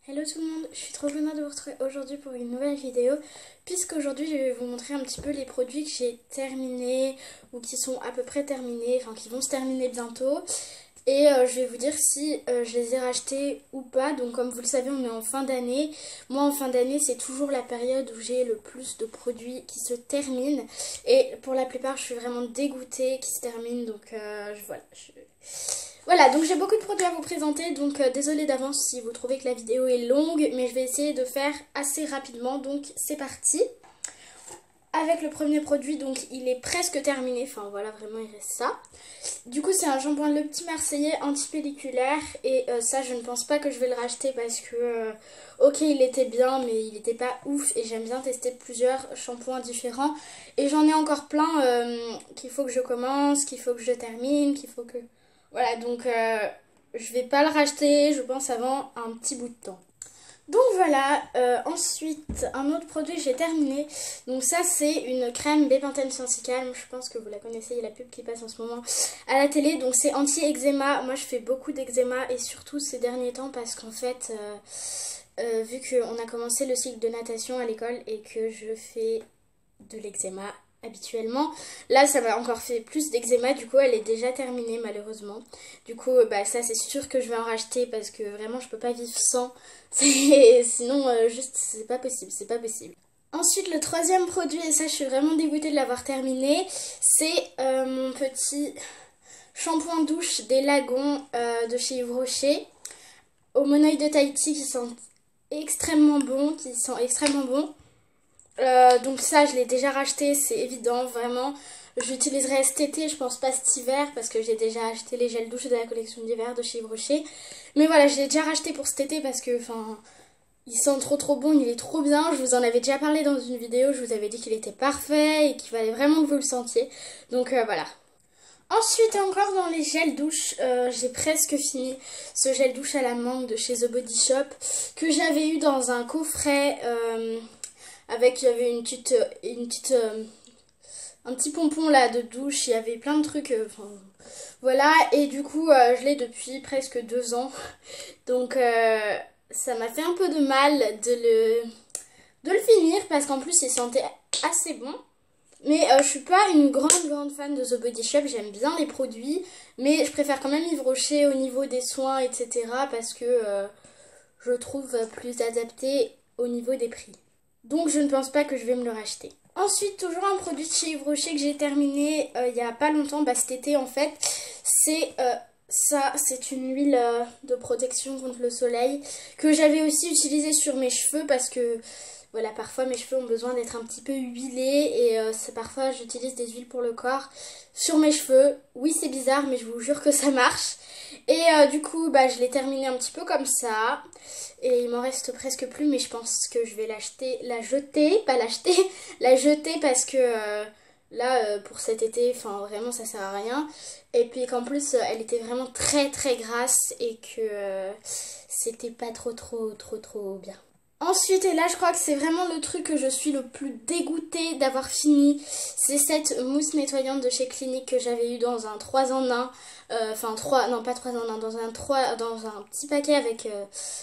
Hello tout le monde, je suis trop contente de vous retrouver aujourd'hui pour une nouvelle vidéo puisque aujourd'hui je vais vous montrer un petit peu les produits que j'ai terminés ou qui sont à peu près terminés, enfin qui vont se terminer bientôt et je vais vous dire si je les ai rachetés ou pas. Donc comme vous le savez, on est en fin d'année. Moi en fin d'année c'est toujours la période où j'ai le plus de produits qui se terminent et pour la plupart je suis vraiment dégoûtée qu'ils se terminent, donc voilà, donc j'ai beaucoup de produits à vous présenter, donc désolée d'avance si vous trouvez que la vidéo est longue, mais je vais essayer de faire assez rapidement, donc c'est parti. Avec le premier produit, donc il est presque terminé, enfin voilà, vraiment il reste ça. Du coup c'est un shampoing Le Petit Marseillais anti-pelliculaire, et ça je ne pense pas que je vais le racheter parce que, ok il était bien, mais il n'était pas ouf, et j'aime bien tester plusieurs shampoings différents. Et j'en ai encore plein qu'il faut que je commence, qu'il faut que je termine, qu'il faut que... Voilà, donc je vais pas le racheter, je pense, avant un petit bout de temps. Donc voilà, ensuite, un autre produit que j'ai terminé. Donc ça, c'est une crème Bepanthen Sensi-Calme. Je pense que vous la connaissez, il y a la pub qui passe en ce moment à la télé. Donc c'est anti-eczéma. Moi, je fais beaucoup d'eczéma, et surtout ces derniers temps parce qu'en fait, vu qu'on a commencé le cycle de natation à l'école et que je fais de l'eczéma habituellement. Là, ça m'a encore fait plus d'eczéma, du coup, elle est déjà terminée malheureusement. Du coup, bah ça, c'est sûr que je vais en racheter parce que vraiment, je peux pas vivre sans. Sinon, juste, c'est pas possible, c'est pas possible. Ensuite, le troisième produit, et ça, je suis vraiment dégoûtée de l'avoir terminé, c'est mon petit shampoing douche des Lagons de chez Yves Rocher au monoeil de Tahiti qui sent extrêmement bon, donc ça je l'ai déjà racheté, c'est évident, vraiment. J'utiliserai cet été, je pense pas cet hiver parce que j'ai déjà acheté les gels douche de la collection d'hiver de chez Yves Rocher. Mais voilà, je l'ai déjà racheté pour cet été parce que enfin il sent trop bon, il est trop bien. Je vous en avais déjà parlé dans une vidéo, je vous avais dit qu'il était parfait et qu'il fallait vraiment que vous le sentiez. Donc voilà. Ensuite, encore dans les gels douche, j'ai presque fini ce gel douche à la menthe de chez The Body Shop que j'avais eu dans un coffret avec, il y avait un petit pompon là de douche, il y avait plein de trucs, voilà, et du coup je l'ai depuis presque 2 ans, donc ça m'a fait un peu de mal de le finir parce qu'en plus il sentait assez bon. Mais je suis pas une grande fan de The Body Shop, j'aime bien les produits, mais je préfère quand même Yves Rocher au niveau des soins, etc. parce que je trouve plus adapté au niveau des prix. Donc je ne pense pas que je vais me le racheter. Ensuite, toujours un produit de chez Yves Rocher que j'ai terminé il y a pas longtemps, bah cet été en fait, c'est ça, c'est une huile de protection contre le soleil que j'avais aussi utilisée sur mes cheveux parce que voilà, parfois mes cheveux ont besoin d'être un petit peu huilés et parfois j'utilise des huiles pour le corps sur mes cheveux. Oui, c'est bizarre, mais je vous jure que ça marche. Et du coup, bah, je l'ai terminé un petit peu comme ça. Et il m'en reste presque plus, mais je pense que je vais la jeter, pas l'acheter, la jeter parce que là, pour cet été, enfin vraiment ça sert à rien. Et puis qu'en plus, elle était vraiment très grasse et que c'était pas trop bien. Ensuite, et là je crois que c'est vraiment le truc que je suis le plus dégoûtée d'avoir fini, c'est cette mousse nettoyante de chez Clinique que j'avais eu dans un 3 en 1, enfin 3, non pas 3 en 1, dans un petit paquet avec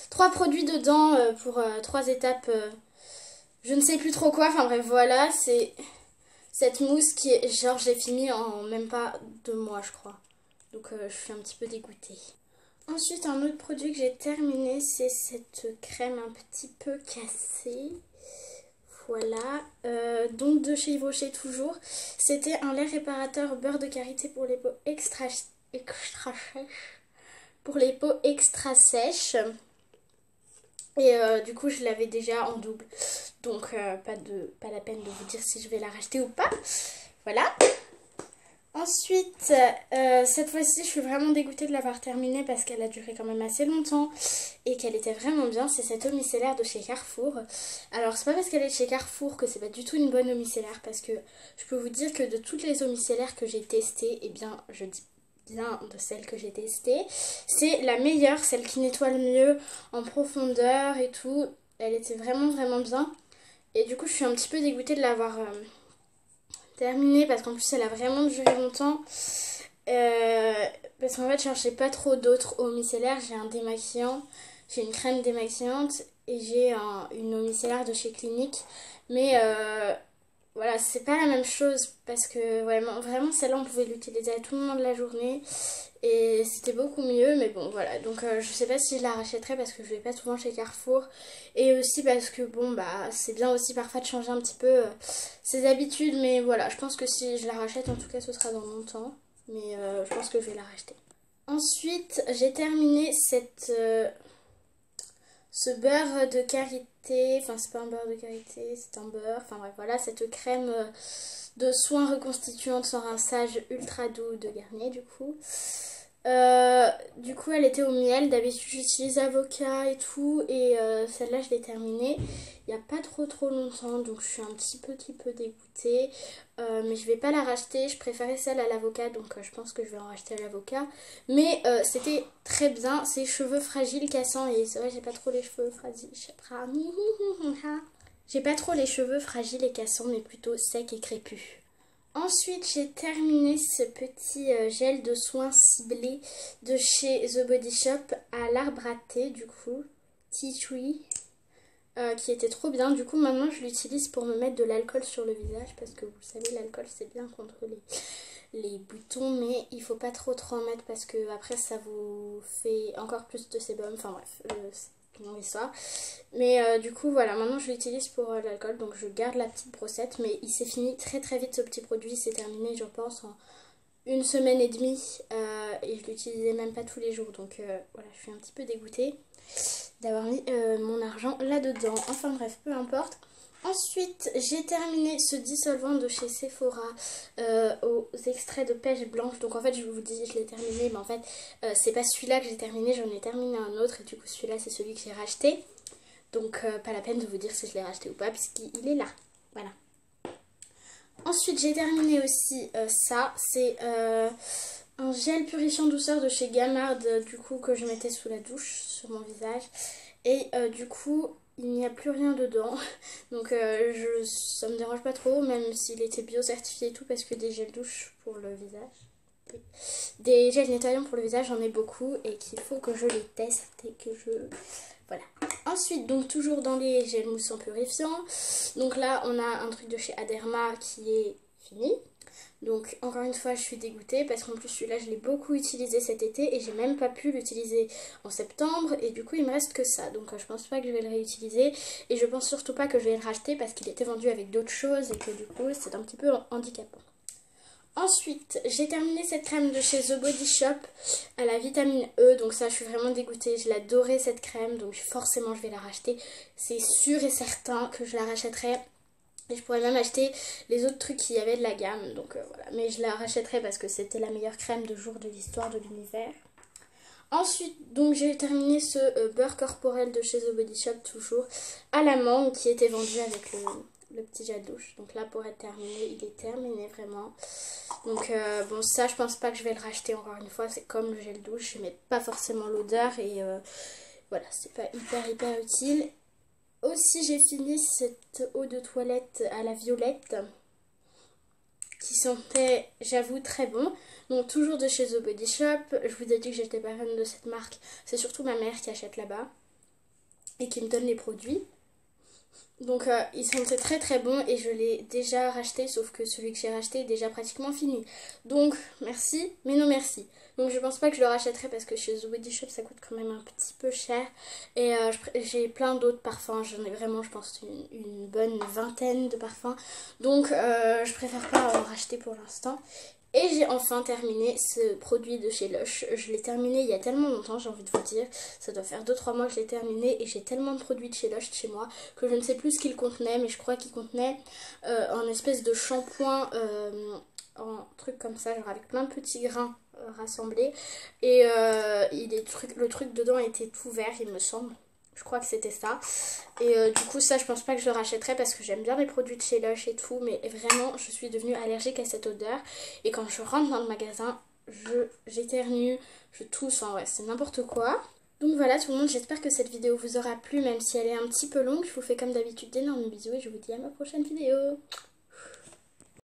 3 produits dedans pour 3 étapes, je ne sais plus trop quoi, enfin bref voilà, c'est cette mousse qui est, genre j'ai fini en même pas 2 mois je crois, donc je suis un petit peu dégoûtée. Ensuite, un autre produit que j'ai terminé, c'est cette crème un petit peu cassée. Voilà. Donc de chez Yves Rocher toujours. C'était un lait réparateur beurre de karité pour les peaux extra sèches. Pour les peaux extra sèches. Et du coup, je l'avais déjà en double. Donc, pas la peine de vous dire si je vais la racheter ou pas. Voilà. Ensuite, cette fois-ci, je suis vraiment dégoûtée de l'avoir terminée parce qu'elle a duré quand même assez longtemps et qu'elle était vraiment bien. C'est cette eau micellaire de chez Carrefour. Alors, c'est pas parce qu'elle est de chez Carrefour que c'est pas du tout une bonne eau micellaire parce que je peux vous dire que de toutes les eaux micellaires que j'ai testées, eh bien, je dis bien de celles que j'ai testées, c'est la meilleure, celle qui nettoie le mieux en profondeur et tout. Elle était vraiment bien. Et du coup, je suis un petit peu dégoûtée de l'avoir terminée parce qu'en plus elle a vraiment duré longtemps, parce qu'en fait je cherchais pas trop d'autres eau micellaire, j'ai un démaquillant j'ai une crème démaquillante et j'ai une eau micellaire de chez Clinique. Mais voilà, c'est pas la même chose parce que vraiment celle-là on pouvait l'utiliser à tout moment de la journée et c'était beaucoup mieux. Mais bon voilà, donc je sais pas si je la rachèterai parce que je vais pas souvent chez Carrefour et aussi parce que bon bah c'est bien aussi parfois de changer un petit peu ses habitudes. Mais voilà, je pense que si je la rachète en tout cas ce sera dans longtemps, mais je pense que je vais la racheter. Ensuite j'ai terminé ce beurre de karité, enfin c'est pas un beurre de karité, c'est un beurre, enfin bref voilà, cette crème de soins reconstituante sans rinçage ultra doux de Garnier du coup. Du coup elle était au miel, d'habitude j'utilise avocat et tout et celle-là je l'ai terminée il n'y a pas trop longtemps donc je suis un petit peu dégoûtée. Mais je vais pas la racheter, je préférais celle à l'avocat donc je pense que je vais en racheter à l'avocat. Mais c'était très bien, c'est cheveux fragiles cassants et c'est vrai j'ai pas trop les cheveux fragiles. J'ai pas trop les cheveux fragiles et cassants mais plutôt secs et crépus. Ensuite, j'ai terminé ce petit gel de soins ciblé de chez The Body Shop à l'arbre à thé, du coup, Tea Tree, qui était trop bien. Du coup, maintenant, je l'utilise pour me mettre de l'alcool sur le visage parce que vous savez, l'alcool, c'est bien contre les boutons, mais il faut pas trop en mettre parce que après, ça vous fait encore plus de sébum. Enfin bref, longue histoire. Mais du coup voilà, maintenant je l'utilise pour l'alcool, donc je garde la petite brossette, mais il s'est fini très vite ce petit produit, c'est terminé je pense en une semaine et demie et je l'utilisais même pas tous les jours, donc voilà, je suis un petit peu dégoûtée d'avoir mis mon argent là-dedans. Enfin bref, peu importe. Ensuite, j'ai terminé ce dissolvant de chez Sephora aux extraits de pêche blanche. Donc en fait, je vous dis, je l'ai terminé, mais en fait, c'est pas celui-là que j'ai terminé, j'en ai terminé un autre. Et du coup, celui-là, c'est celui que j'ai racheté. Donc pas la peine de vous dire si je l'ai racheté ou pas, puisqu'il est là. Voilà. Ensuite, j'ai terminé aussi ça. C'est un gel purifiant douceur de chez Gamard, du coup, que je mettais sous la douche, sur mon visage. Et du coup, il n'y a plus rien dedans. Donc ça me dérange pas trop, même s'il était bio certifié et tout, parce que des gels douche pour le visage, des gels nettoyants pour le visage, j'en ai beaucoup et qu'il faut que je les teste et que je... Voilà. Ensuite, donc toujours dans les gels moussants purifiants. Donc là, on a un truc de chez Aderma qui est fini. Donc encore une fois je suis dégoûtée parce qu'en plus celui-là je l'ai beaucoup utilisé cet été et j'ai même pas pu l'utiliser en septembre et du coup il me reste que ça, donc je pense pas que je vais le réutiliser et je pense surtout pas que je vais le racheter parce qu'il était vendu avec d'autres choses et que du coup c'est un petit peu handicapant. Ensuite, j'ai terminé cette crème de chez The Body Shop à la vitamine E. Donc ça, je suis vraiment dégoûtée. Je l'adorais cette crème. Donc forcément, je vais la racheter. C'est sûr et certain que je la rachèterai. Et je pourrais même acheter les autres trucs qu'il y avait de la gamme. Donc voilà. Mais je la rachèterai parce que c'était la meilleure crème de jour de l'histoire de l'univers. Ensuite, donc j'ai terminé ce beurre corporel de chez The Body Shop, toujours à la mangue, qui était vendu avec le petit gel douche. Donc là, pour être terminé, il est terminé vraiment. Donc bon, ça je pense pas que je vais le racheter encore une fois, c'est comme le gel douche, mais pas forcément l'odeur et voilà, c'est pas hyper utile. Aussi j'ai fini cette eau de toilette à la violette qui sentait, j'avoue, très bon. Donc toujours de chez The Body Shop, je vous ai dit que j'étais pas fan de cette marque, c'est surtout ma mère qui achète là-bas et qui me donne les produits. Donc il sentait très bon et je l'ai déjà racheté, sauf que celui que j'ai racheté est déjà pratiquement fini. Donc merci, mais non merci. Donc je pense pas que je le rachèterai parce que chez The Body Shop ça coûte quand même un petit peu cher. Et j'ai plein d'autres parfums, j'en ai vraiment je pense une bonne vingtaine de parfums. Donc je préfère pas en racheter pour l'instant. Et j'ai enfin terminé ce produit de chez Lush. Je l'ai terminé il y a tellement longtemps, j'ai envie de vous dire. Ça doit faire 2-3 mois que je l'ai terminé et j'ai tellement de produits de chez Lush chez moi que je ne sais plus ce qu'il contenait. Mais je crois qu'il contenait un espèce de shampoing en truc comme ça, genre avec plein de petits grains rassemblés. Et le truc dedans était tout vert, il me semble. Je crois que c'était ça. Et du coup ça je pense pas que je le rachèterai parce que j'aime bien les produits de chez Lush et tout. Mais vraiment je suis devenue allergique à cette odeur. Et quand je rentre dans le magasin, j'éternue, je tousse, enfin ouais c'est n'importe quoi. Donc voilà tout le monde, j'espère que cette vidéo vous aura plu même si elle est un petit peu longue. Je vous fais comme d'habitude d'énormes bisous et je vous dis à ma prochaine vidéo.